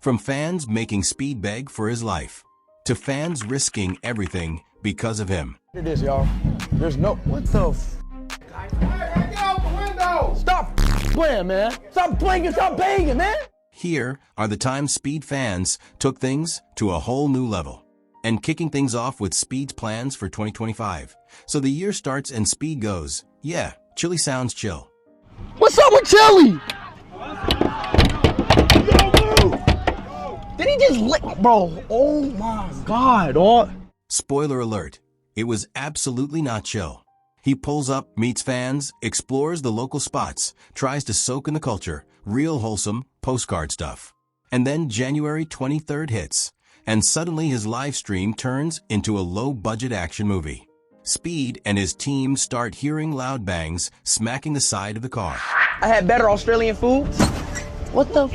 From fans making Speed beg for his life, to fans risking everything because of him. It is, y'all. There's no... What the f... Hey, get out the window! Stop playing, man. Stop playing and stop banging, man. Here are the times Speed fans took things to a whole new level. And kicking things off with Speed's plans for 2025. So the year starts and Speed goes, yeah, Chili sounds chill. What's up with Chili? Did he just lick, bro? Oh my God, dog. Spoiler alert, it was absolutely not chill. He pulls up, meets fans, explores the local spots, tries to soak in the culture, real wholesome postcard stuff. And then January 23rd hits, and suddenly his live stream turns into a low-budget action movie. Speed and his team start hearing loud bangs smacking the side of the car. I had better Australian food. What the?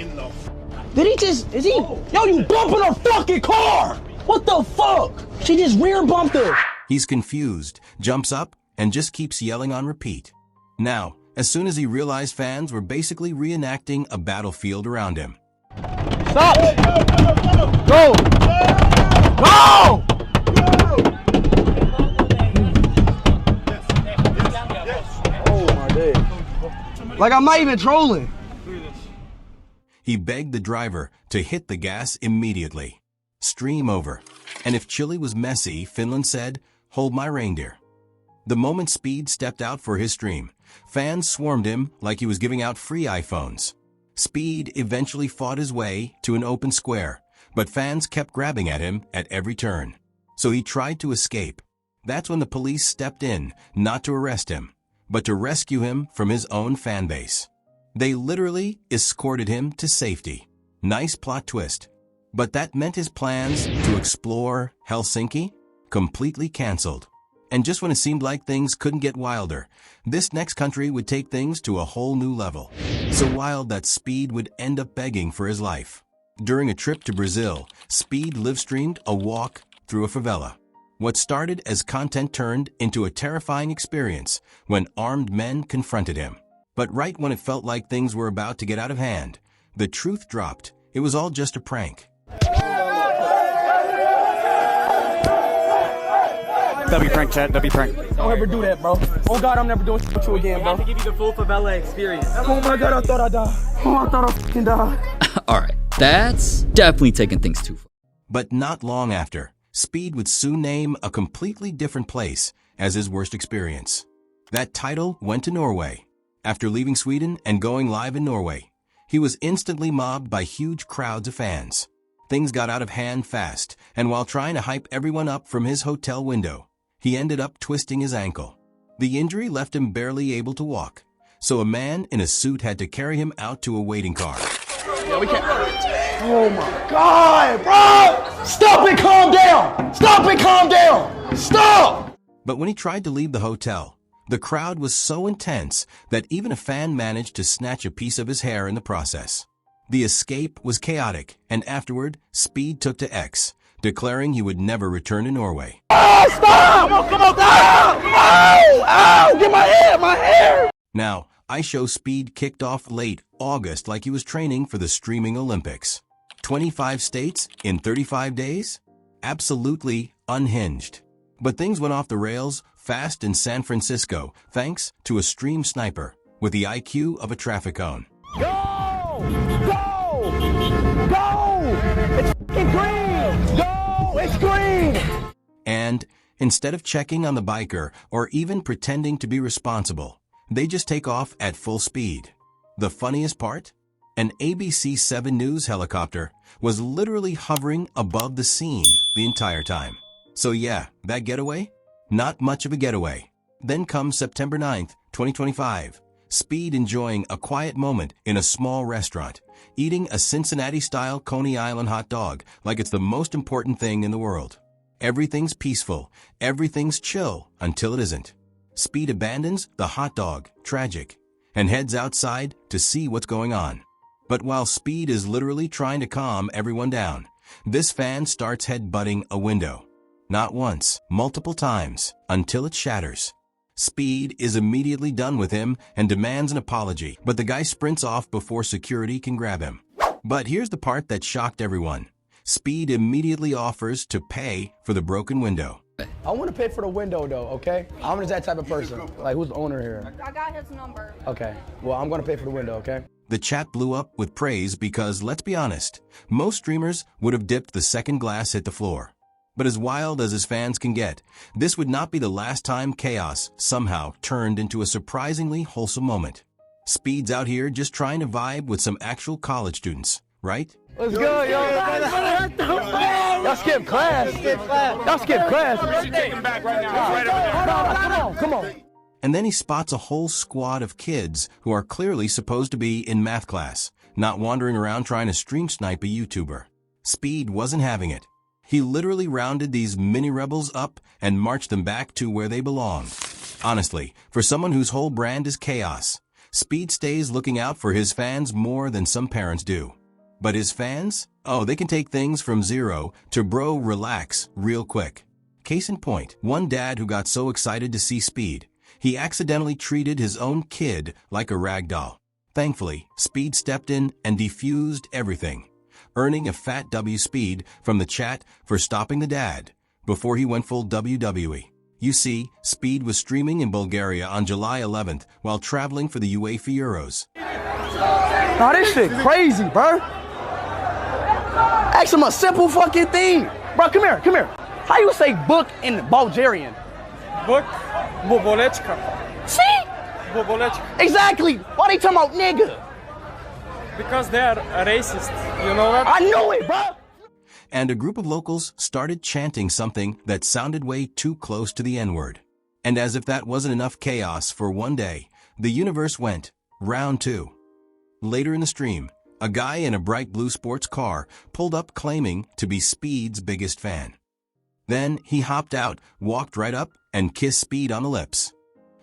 Did he just, is he? Yo, you bumping a fucking car! What the fuck? She just rear bumped her. He's confused, jumps up, and just keeps yelling on repeat. Now, as soon as he realized fans were basically reenacting a battlefield around him. Stop! Go! Go! Oh my day. Like I'm not even trolling. He begged the driver to hit the gas immediately. Stream over. And if Chile was messy, Finland said, hold my reindeer. The moment Speed stepped out for his stream, fans swarmed him like he was giving out free iPhones. Speed eventually fought his way to an open square, but fans kept grabbing at him at every turn. So he tried to escape. That's when the police stepped in, not to arrest him, but to rescue him from his own fan base. They literally escorted him to safety. Nice plot twist. But that meant his plans to explore Helsinki completely canceled. And just when it seemed like things couldn't get wilder, this next country would take things to a whole new level. So wild that Speed would end up begging for his life. During a trip to Brazil, Speed live-streamed a walk through a favela. What started as content turned into a terrifying experience when armed men confronted him. But right when it felt like things were about to get out of hand, the truth dropped. It was all just a prank. W prank, chat. W prank. Don't ever do that, bro. Oh God, I'm never doing shit with you again, bro. I have to give you the full favela experience. Oh my God, I thought I died. Oh, I thought I fucking died. Alright, that's definitely taking things too far. But not long after, Speed would soon name a completely different place as his worst experience. That title went to Norway. After leaving Sweden and going live in Norway, he was instantly mobbed by huge crowds of fans. Things got out of hand fast, and while trying to hype everyone up from his hotel window, he ended up twisting his ankle. The injury left him barely able to walk, so a man in a suit had to carry him out to a waiting car. Yeah, we can't. Oh my God, bro! Stop it, calm down! Stop it, calm down! Stop! But when he tried to leave the hotel, the crowd was so intense that even a fan managed to snatch a piece of his hair in the process. The escape was chaotic, and afterward, Speed took to X, declaring he would never return to Norway. Oh, stop! Come on, stop! Ow! Ow! Get my hair! Now, IShowSpeed kicked off late August like he was training for the streaming Olympics. 25 states in 35 days? Absolutely unhinged. But things went off the rails fast in San Francisco thanks to a stream sniper with the IQ of a traffic cone. Go! Go! Go! It's f***ing green! Go! It's green! And instead of checking on the biker or even pretending to be responsible, they just take off at full speed. The funniest part? An ABC 7 News helicopter was literally hovering above the scene the entire time. So yeah, that getaway? Not much of a getaway. Then comes September 9th, 2025. Speed enjoying a quiet moment in a small restaurant, eating a Cincinnati-style Coney Island hot dog like it's the most important thing in the world. Everything's peaceful, everything's chill until it isn't. Speed abandons the hot dog, tragic, and heads outside to see what's going on. But while Speed is literally trying to calm everyone down, this fan starts headbutting a window. Not once, multiple times, until it shatters. Speed is immediately done with him and demands an apology, but the guy sprints off before security can grab him. But here's the part that shocked everyone. Speed immediately offers to pay for the broken window. I want to pay for the window though, okay? I'm just that type of person. Like, who's the owner here? I got his number. Okay, well, I'm gonna pay for the window, okay? The chat blew up with praise because, let's be honest, most streamers would have dipped the second glass hit the floor. But as wild as his fans can get, this would not be the last time chaos somehow turned into a surprisingly wholesome moment. Speed's out here just trying to vibe with some actual college students, right? Let's go, yo! Y'all skip class! Y'all skip class! We should take him back right now. Right over there. Come on! And then he spots a whole squad of kids who are clearly supposed to be in math class, not wandering around trying to stream snipe a YouTuber. Speed wasn't having it. He literally rounded these mini-rebels up and marched them back to where they belong. Honestly, for someone whose whole brand is chaos, Speed stays looking out for his fans more than some parents do. But his fans? Oh, they can take things from zero to bro relax real quick. Case in point, one dad who got so excited to see Speed, he accidentally treated his own kid like a rag doll. Thankfully, Speed stepped in and defused everything, earning a fat W Speed from the chat for stopping the dad before he went full WWE. You see, Speed was streaming in Bulgaria on July 11th while traveling for the UEFA Euros. Nah, this shit crazy, bro. Ask him a simple fucking thing. Bro, come here. How you say book in Bulgarian? Book, Bobolechka. See? Bobolechka. Exactly. Why they talking about nigga? Because they are racist. You know that? I knew it, bro. And a group of locals started chanting something that sounded way too close to the N-word. And as if that wasn't enough chaos for one day, the universe went round two. Later in the stream, a guy in a bright blue sports car pulled up claiming to be Speed's biggest fan. Then he hopped out, walked right up, and kissed Speed on the lips.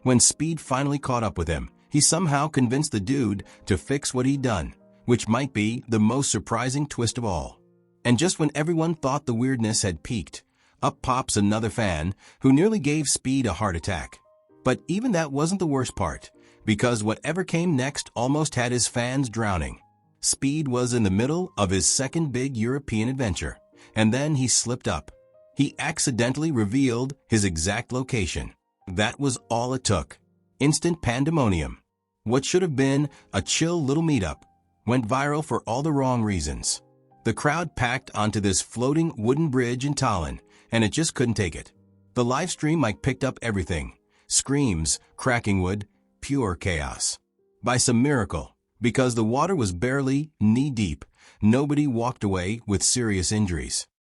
When Speed finally caught up with him, he somehow convinced the dude to fix what he'd done, which might be the most surprising twist of all. And just when everyone thought the weirdness had peaked, up pops another fan who nearly gave Speed a heart attack. But even that wasn't the worst part, because whatever came next almost had his fans drowning. Speed was in the middle of his second big European adventure, and then he slipped up. He accidentally revealed his exact location. That was all it took. Instant pandemonium. What should have been a chill little meetup went viral for all the wrong reasons. The crowd packed onto this floating wooden bridge in Tallinn, and it just couldn't take it. The live stream mic picked up everything. Screams, cracking wood, pure chaos. By some miracle, because the water was barely knee-deep, nobody walked away with serious injuries.